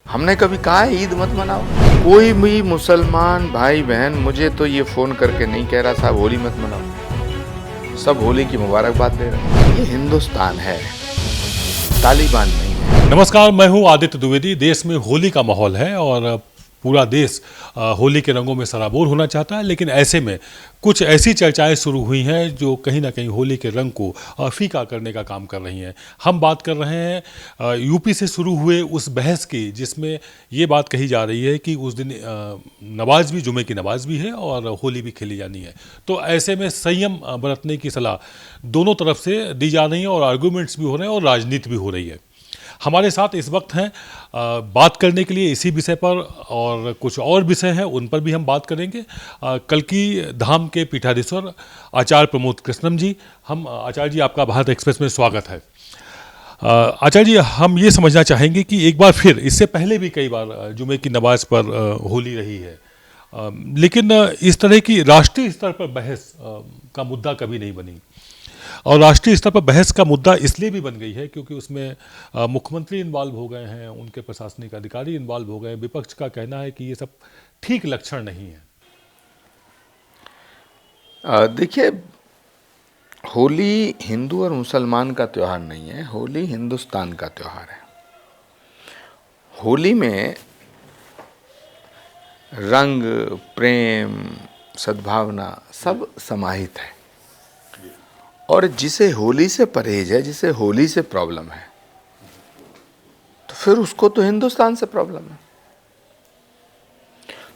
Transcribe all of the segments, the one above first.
हमने कभी कहा है ईद मत मनाओ? कोई भी मुसलमान भाई बहन मुझे तो ये फोन करके नहीं कह रहा साहब होली मत मनाओ। सब होली की मुबारकबाद दे रहे हैं। ये हिंदुस्तान है, तालिबान नहीं है। नमस्कार, मैं हूं आदित्य द्विवेदी। देश में होली का माहौल है और पूरा देश होली के रंगों में सराबोर होना चाहता है। लेकिन ऐसे में कुछ ऐसी चर्चाएं शुरू हुई हैं जो कहीं ना कहीं होली के रंग को फीका करने का काम कर रही हैं। हम बात कर रहे हैं यूपी से शुरू हुए उस बहस की जिसमें ये बात कही जा रही है कि उस दिन नमाज भी, जुमे की नमाज भी है और होली भी खेली जानी है। तो ऐसे में संयम बरतने की सलाह दोनों तरफ से दी जा रही है और आर्गूमेंट्स भी हो रहे हैं और राजनीति भी हो रही है। हमारे साथ इस वक्त हैं बात करने के लिए इसी विषय पर, और कुछ और विषय हैं उन पर भी हम बात करेंगे। कल्की धाम के पीठाधीश्वर आचार्य प्रमोद कृष्णम जी, हम आचार्य जी आपका भारत एक्सप्रेस में स्वागत है। आचार्य जी, हम ये समझना चाहेंगे कि एक बार फिर, इससे पहले भी कई बार जुमे की नमाज पर होली रही है, लेकिन इस तरह की राष्ट्रीय स्तर पर बहस का मुद्दा कभी नहीं बनी। और राष्ट्रीय स्तर पर बहस का मुद्दा इसलिए भी बन गई है क्योंकि उसमें मुख्यमंत्री इन्वॉल्व हो गए हैं, उनके प्रशासनिक अधिकारी इन्वॉल्व हो गए हैं। विपक्ष का कहना है कि ये सब ठीक लक्षण नहीं है। देखिए, होली हिंदू और मुसलमान का त्योहार नहीं है, होली हिंदुस्तान का त्योहार है। होली में रंग, प्रेम, सद्भावना सब समाहित है। और जिसे होली से परहेज है, जिसे होली से प्रॉब्लम है, तो फिर उसको तो हिंदुस्तान से प्रॉब्लम है।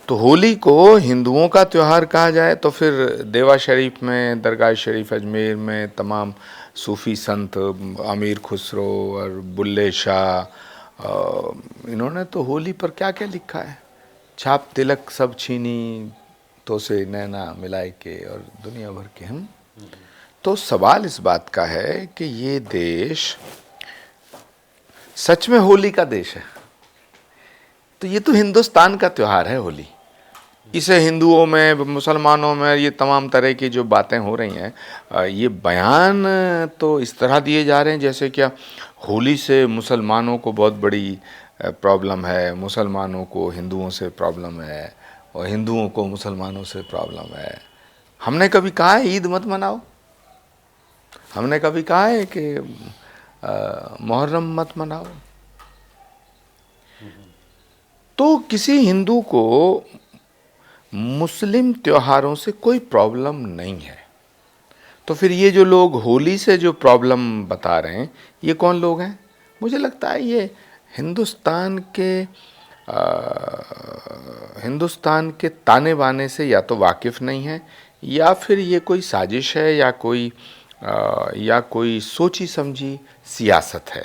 तो होली को हिंदुओं का त्योहार कहा जाए तो फिर देवा शरीफ में, दरगाह शरीफ अजमेर में तमाम सूफी संत, अमीर खुसरो और बुल्ले शाह, इन्होंने तो होली पर क्या क्या लिखा है। छाप तिलक सब छीनी, तो से नैना मिलाए के, और दुनिया भर के हम। तो सवाल इस बात का है कि ये देश सच में होली का देश है। तो ये तो हिंदुस्तान का त्योहार है होली। इसे हिंदुओं में, मुसलमानों में ये तमाम तरह की जो बातें हो रही हैं, ये बयान तो इस तरह दिए जा रहे हैं जैसे क्या होली से मुसलमानों को बहुत बड़ी प्रॉब्लम है, मुसलमानों को हिंदुओं से प्रॉब्लम है, और हिंदुओं को मुसलमानों से प्रॉब्लम है। हमने कभी कहा है ईद मत मनाओ? हमने कभी कहा है कि मुहर्रम मत मनाओ? तो किसी हिंदू को मुस्लिम त्योहारों से कोई प्रॉब्लम नहीं है। तो फिर ये जो लोग होली से जो प्रॉब्लम बता रहे हैं, ये कौन लोग हैं? मुझे लगता है ये हिंदुस्तान के ताने बाने से या तो वाकिफ़ नहीं है, या फिर ये कोई साजिश है, या कोई सोची समझी सियासत है।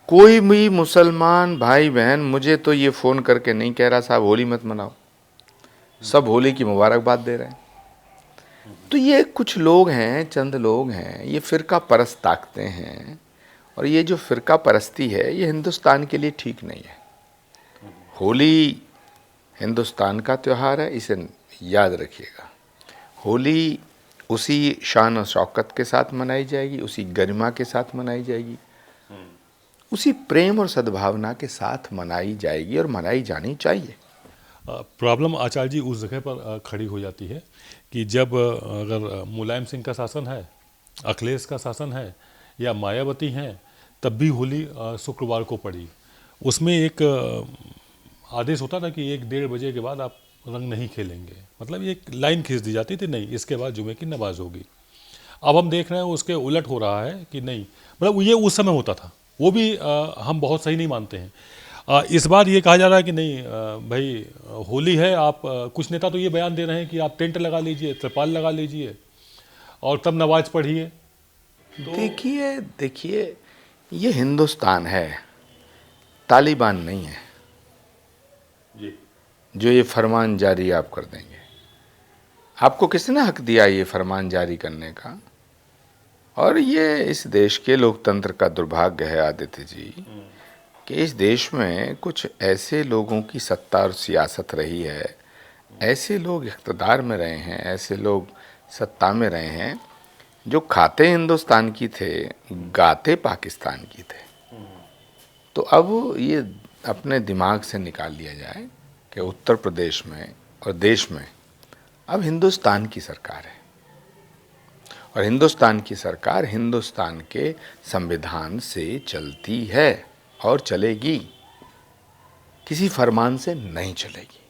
कोई भी मुसलमान भाई बहन मुझे तो ये फ़ोन करके नहीं कह रहा साहब होली मत मनाओ। सब होली की मुबारकबाद दे रहे हैं। तो ये कुछ लोग हैं, चंद लोग हैं, ये फ़िरका परस्त ताकते हैं, और ये जो फ़िरका परस्ती है ये हिंदुस्तान के लिए ठीक नहीं है। होली हिंदुस्तान का त्यौहार है, इसे याद रखिएगा। होली उसी शान और शौकत के साथ मनाई जाएगी, उसी गरिमा के साथ मनाई जाएगी, उसी प्रेम और सद्भावना के साथ मनाई जाएगी, और मनाई जानी चाहिए। प्रॉब्लम आचार्य जी उस जगह पर खड़ी हो जाती है कि जब अगर मुलायम सिंह का शासन है, अखिलेश का शासन है, या मायावती हैं, तब भी होली शुक्रवार को पड़ी। उसमें एक आदेश होता था कि 1-1:30 बजे के बाद आप रंग नहीं खेलेंगे। मतलब ये एक लाइन खींच दी जाती थी, नहीं इसके बाद जुमे की नमाज होगी। अब हम देख रहे हैं उसके उलट हो रहा है कि नहीं, मतलब ये उस समय होता था, वो भी हम बहुत सही नहीं मानते हैं। इस बार ये कहा जा रहा है कि नहीं भाई होली है, आप कुछ नेता तो ये बयान दे रहे हैं कि आप टेंट लगा लीजिए, त्रिपाल लगा लीजिए और तब नमाज पढ़िए। तो देखिए, ये हिंदुस्तान है, तालिबान नहीं है जी, जो ये फरमान जारी आप कर देंगे। आपको किसने हक दिया ये फरमान जारी करने का? और ये इस देश के लोकतंत्र का दुर्भाग्य है आदित्य जी, कि इस देश में कुछ ऐसे लोगों की सत्ता और सियासत रही है, ऐसे लोग इख्तदार में रहे हैं, ऐसे लोग सत्ता में रहे हैं जो खाते हिंदुस्तान की थे, गाते पाकिस्तान की थे। तो अब ये अपने दिमाग से निकाल लिया जाए कि उत्तर प्रदेश में और देश में अब हिंदुस्तान की सरकार है और हिंदुस्तान की सरकार हिंदुस्तान के संविधान से चलती है और चलेगी, किसी फरमान से नहीं चलेगी।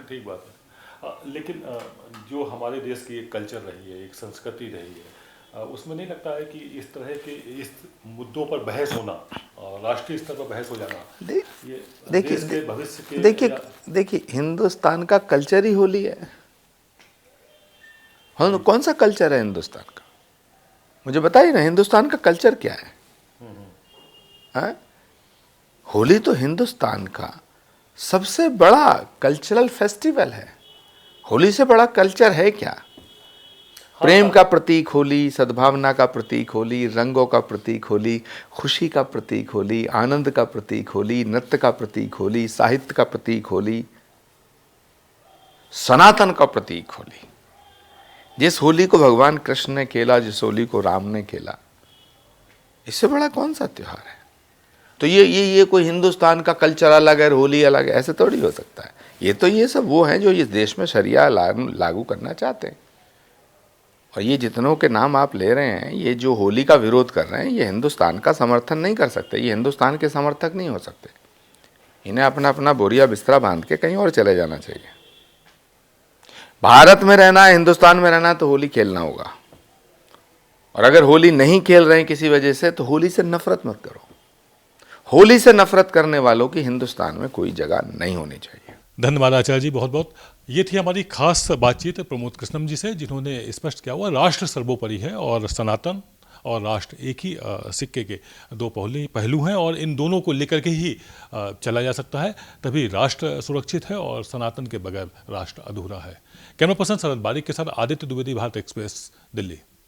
ठीक बात है, लेकिन जो हमारे देश की एक कल्चर रही है, एक संस्कृति रही है, उसमें नहीं लगता है कि इस तरह के इस मुद्दों पर बहस होना और राष्ट्रीय स्तर पर बहस हो जाना ये देश के भविष्य के देखिए हिंदुस्तान का कल्चर ही होली है। हाँ, कौन सा कल्चर है हिंदुस्तान का? मुझे बताइए ना, हिंदुस्तान का कल्चर क्या है? हाँ? होली तो हिंदुस्तान का सबसे बड़ा कल्चरल फेस्टिवल है। होली से बड़ा कल्चर है क्या? प्रेम का प्रतीक होली, सद्भावना का प्रतीक होली, रंगों का प्रतीक होली, खुशी का प्रतीक होली, आनंद का प्रतीक होली, नृत्य का प्रतीक होली, साहित्य का प्रतीक होली, सनातन का प्रतीक होली। जिस होली को भगवान कृष्ण ने खेला, जिस होली को राम ने खेला, इससे बड़ा कौन सा त्योहार है? तो ये कोई हिंदुस्तान का कल्चर अलग है, होली अलग है, ऐसे थोड़ी हो सकता है। ये सब वो हैं जो इस देश में शरिया लागू करना चाहते हैं। और ये जितनों के नाम आप ले रहे हैं, ये जो होली का विरोध कर रहे हैं, ये हिंदुस्तान का समर्थन नहीं कर सकते, ये हिंदुस्तान के समर्थक नहीं हो सकते। इन्हें अपना अपना बोरिया बिस्तरा बांध के कहीं और चले जाना चाहिए। भारत में रहना है, हिंदुस्तान में रहना है तो होली खेलना होगा। और अगर होली नहीं खेल रहे हैं किसी वजह से, तो होली से नफरत मत करो। होली से नफरत करने वालों की हिंदुस्तान में कोई जगह नहीं होनी चाहिए। धन्यवाद आचार्य जी, बहुत बहुत। ये थी हमारी खास बातचीत प्रमोद कृष्णम जी से, जिन्होंने स्पष्ट किया हुआ राष्ट्र सर्वोपरि है और सनातन और राष्ट्र एक ही सिक्के के दो पहलू हैं और इन दोनों को लेकर के ही चला जा सकता है, तभी राष्ट्र सुरक्षित है और सनातन के बगैर राष्ट्र अधूरा है। कैमरा पर्सन शरद बारिक के साथ आदित्य द्विवेदी, भारत एक्सप्रेस, दिल्ली।